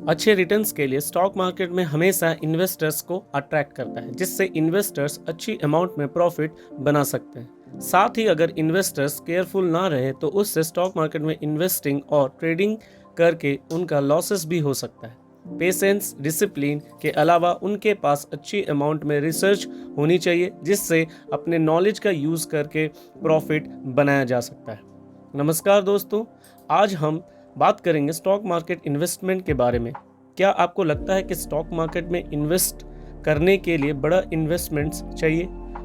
अच्छे रिटर्न्स के लिए स्टॉक मार्केट में हमेशा इन्वेस्टर्स को अट्रैक्ट करता है, जिससे इन्वेस्टर्स अच्छी अमाउंट में प्रॉफिट बना सकते हैं। साथ ही अगर इन्वेस्टर्स केयरफुल ना रहे तो उससे स्टॉक मार्केट में इन्वेस्टिंग और ट्रेडिंग करके उनका लॉसेस भी हो सकता है। पेशेंस, डिसिप्लिन के अलावा उनके पास अच्छी अमाउंट में रिसर्च होनी चाहिए, जिससे अपने नॉलेज का यूज़ करके प्रॉफिट बनाया जा सकता है। नमस्कार दोस्तों, आज हम बात करेंगे स्टॉक मार्केट इन्वेस्टमेंट के बारे में। क्या आपको लगता है कि स्टॉक मार्केट में इन्वेस्ट करने के लिए बड़ा इन्वेस्टमेंट्स चाहिए?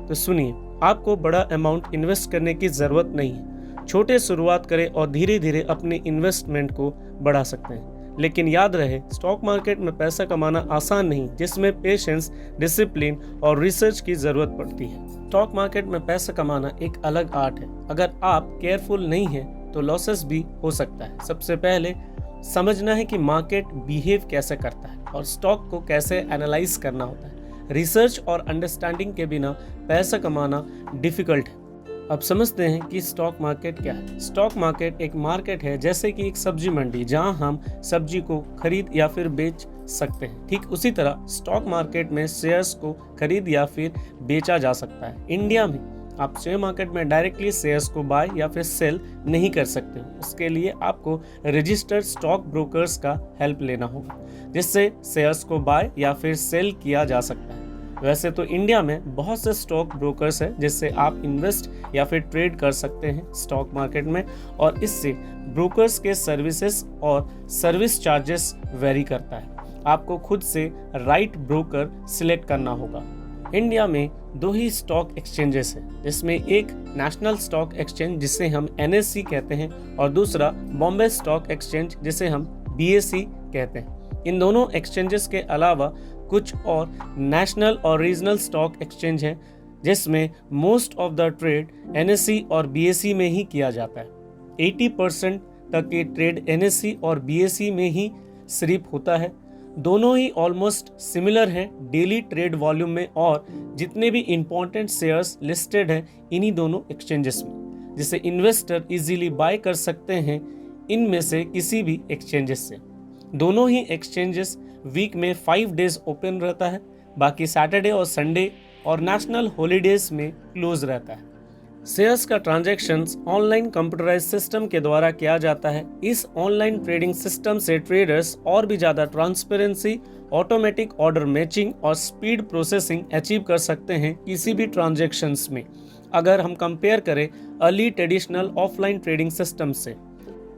तो सुनिए, आपको बड़ा अमाउंट इन्वेस्ट करने की ज़रूरत नहीं है। छोटे शुरुआत करें और धीरे धीरे अपने इन्वेस्टमेंट को बढ़ा सकते हैं। लेकिन याद रहे, स्टॉक मार्केट में पैसा कमाना आसान नहीं, जिसमें पेशेंस, डिसिप्लिन और रिसर्च की ज़रूरत पड़ती है। स्टॉक मार्केट में पैसा कमाना एक अलग आर्ट है। अगर आप केयरफुल नहीं हैं तो लॉसेस भी हो सकता है। सबसे पहले समझना है कि मार्केट बिहेव कैसे करता है और स्टॉक को कैसे एनालाइज करना होता है। रिसर्च और अंडरस्टैंडिंग के बिना पैसा कमाना डिफिकल्ट है। अब समझते हैं कि स्टॉक मार्केट क्या है। स्टॉक मार्केट एक मार्केट है, जैसे कि एक सब्जी मंडी, जहां हम सब्जी को खरीद या फिर बेच सकते हैं। ठीक उसी तरह स्टॉक मार्केट में शेयर्स को खरीद या फिर बेचा जा सकता है। इंडिया में आप शेयर मार्केट में डायरेक्टली शेयर्स को बाय या फिर सेल नहीं कर सकते। उसके लिए आपको रजिस्टर्ड स्टॉक ब्रोकर्स का हेल्प लेना होगा, जिससे शेयर्स को बाय या फिर सेल किया जा सकता है। वैसे तो इंडिया में बहुत से स्टॉक ब्रोकर्स हैं, जिससे आप इन्वेस्ट या फिर ट्रेड कर सकते हैं स्टॉक मार्केट में, और इससे ब्रोकर्स के सर्विसेज और सर्विस चार्जेस वेरी करता है। आपको खुद से राइट ब्रोकर सिलेक्ट करना होगा। इंडिया में 2 ही स्टॉक एक्सचेंजेस हैं, जिसमें एक नेशनल स्टॉक एक्सचेंज जिसे हम NSE कहते हैं और दूसरा बॉम्बे स्टॉक एक्सचेंज जिसे हम BSE कहते हैं। इन दोनों एक्सचेंजेस के अलावा कुछ और नेशनल और रीजनल स्टॉक एक्सचेंज हैं, जिसमें most of the trade NSE और BSE में ही किया जाता है। 80% तक के ट्रेड NSE और BSE में ही सिर्फ होता है। दोनों ही ऑलमोस्ट सिमिलर हैं डेली ट्रेड वॉल्यूम में, और जितने भी इंपॉर्टेंट शेयर्स लिस्टेड हैं इन्हीं दोनों एक्सचेंजेस में, जिसे इन्वेस्टर इजीली बाय कर सकते हैं इनमें से किसी भी एक्सचेंजेस से। दोनों ही एक्सचेंजेस वीक में 5 डेज ओपन रहता है, बाकी सैटरडे और संडे और नेशनल हॉलीडेज में क्लोज रहता है। शेयर्स का ट्रांजैक्शंस ऑनलाइन कंप्यूटराइज सिस्टम के द्वारा किया जाता है। इस ऑनलाइन ट्रेडिंग सिस्टम से ट्रेडर्स और भी ज़्यादा ट्रांसपेरेंसी, ऑटोमेटिक ऑर्डर मैचिंग और स्पीड प्रोसेसिंग अचीव कर सकते हैं किसी भी ट्रांजैक्शंस में, अगर हम कंपेयर करें early traditional offline trading system से।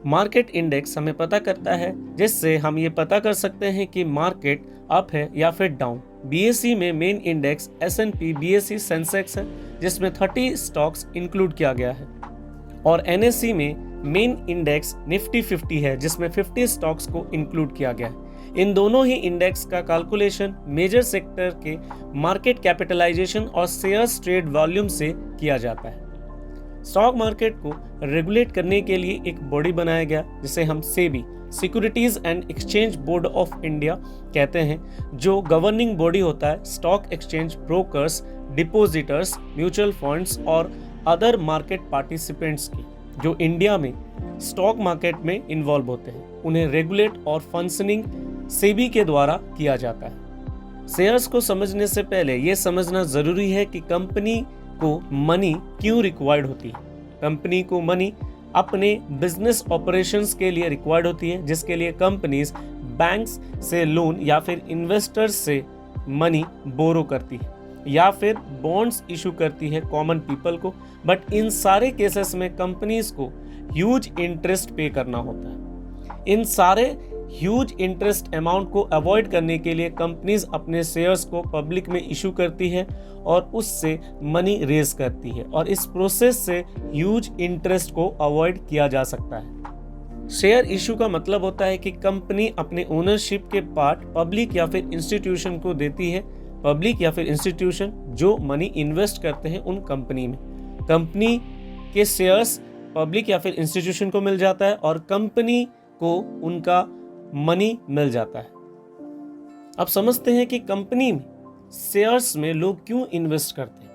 मार्केट इंडेक्स हमें पता करता है, जिससे हम ये पता कर सकते हैं कि मार्केट अप है या फिर डाउन। BSE में main index S&P BSE Sensex है, जिसमें 30 स्टॉक्स इंक्लूड किया गया है, और NSE में मेन इंडेक्स निफ्टी 50 है, जिसमें 50 स्टॉक्स को इंक्लूड किया गया है। इन दोनों ही इंडेक्स का कैलकुलेशन मेजर सेक्टर के मार्केट कैपिटलाइजेशन और शेयर्स ट्रेड वॉल्यूम से किया जाता है। स्टॉक मार्केट को रेगुलेट करने के लिए एक बॉडी बनाया गया, जिसे हम SEBI, securities and exchange board of India कहते हैं, जो गवर्निंग बॉडी होता है stock exchange brokers, depositors, mutual funds और अदर मार्केट पार्टिसिपेंट्स की, जो इंडिया में स्टॉक मार्केट में इन्वॉल्व होते हैं। उन्हें रेगुलेट और फंक्शनिंग सेबी के द्वारा किया जाता है। शेयर्स को समझने से पहले यह समझना जरूरी है कि कंपनी को मनी क्यों रिक्वायर्ड होती है। कंपनी को मनी अपने बिजनेस ऑपरेशंस के लिए रिक्वायर्ड होती है, जिसके लिए कंपनीज बैंक्स से लोन या फिर इन्वेस्टर्स से मनी बोरो करती है या फिर बॉन्ड्स इशू करती है कॉमन पीपल को। बट इन सारे केसेस में कंपनीज को ह्यूज इंटरेस्ट पे करना होता है। इन सारे ह्यूज इंटरेस्ट अमाउंट को अवॉइड करने के लिए कंपनीज अपने शेयर्स को पब्लिक में इशू करती है और उससे मनी रेज करती है, और इस प्रोसेस से ह्यूज इंटरेस्ट को अवॉइड किया जा सकता है। शेयर इशू का मतलब होता है कि कंपनी अपने ओनरशिप के पार्ट पब्लिक या फिर इंस्टीट्यूशन को देती है। पब्लिक या फिर इंस्टीट्यूशन जो मनी इन्वेस्ट करते हैं उन कंपनी में, कंपनी के शेयर्स पब्लिक या फिर इंस्टीट्यूशन को मिल जाता है और कंपनी को उनका मनी मिल जाता है। अब समझते हैं कि कंपनी में शेयर्स में लोग क्यों इन्वेस्ट करते हैं।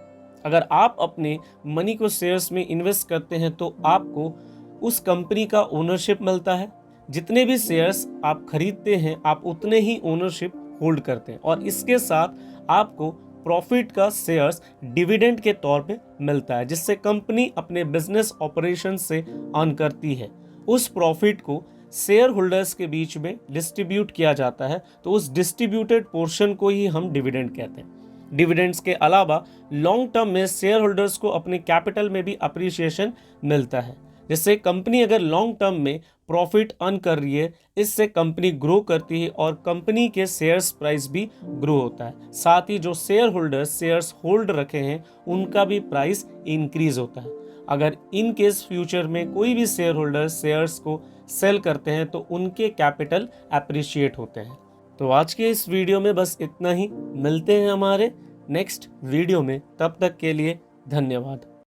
अगर आप अपने मनी को शेयर्स में इन्वेस्ट करते हैं तो आपको उस कंपनी का ओनरशिप मिलता है, जितने भी शेयर्स आप खरीदते हैं आप उतने ही ओनरशिप होल्ड करते हैं और इसके साथ आपको प्रॉफिट का शेयर्स डिविडेंड के तौर पे मिलता है, जिससे कंपनी अपने बिजनेस ऑपरेशन से अर्न करती है। उस प्रॉफिट को शेयर होल्डर्स के बीच में डिस्ट्रीब्यूट किया जाता है, तो उस डिस्ट्रीब्यूटेड पोर्शन को ही हम डिविडेंड कहते हैं। डिविडेंड्स के अलावा लॉन्ग टर्म में शेयर होल्डर्स को अपने कैपिटल में भी अप्रिसिएशन मिलता है, जिससे कंपनी अगर लॉन्ग टर्म में प्रॉफिट अर्न कर रही है, इससे कंपनी ग्रो करती है और कंपनी के शेयर्स प्राइस भी ग्रो होता है। साथ ही जो शेयर होल्डर्स शेयर्स होल्ड रखे हैं उनका भी प्राइस इंक्रीज होता है। अगर इन केस फ्यूचर में कोई भी शेयर होल्डर शेयर्स को सेल करते हैं तो उनके कैपिटल अप्रिशिएट होते हैं। तो आज के इस वीडियो में बस इतना ही। मिलते हैं हमारे नेक्स्ट वीडियो में, तब तक के लिए धन्यवाद।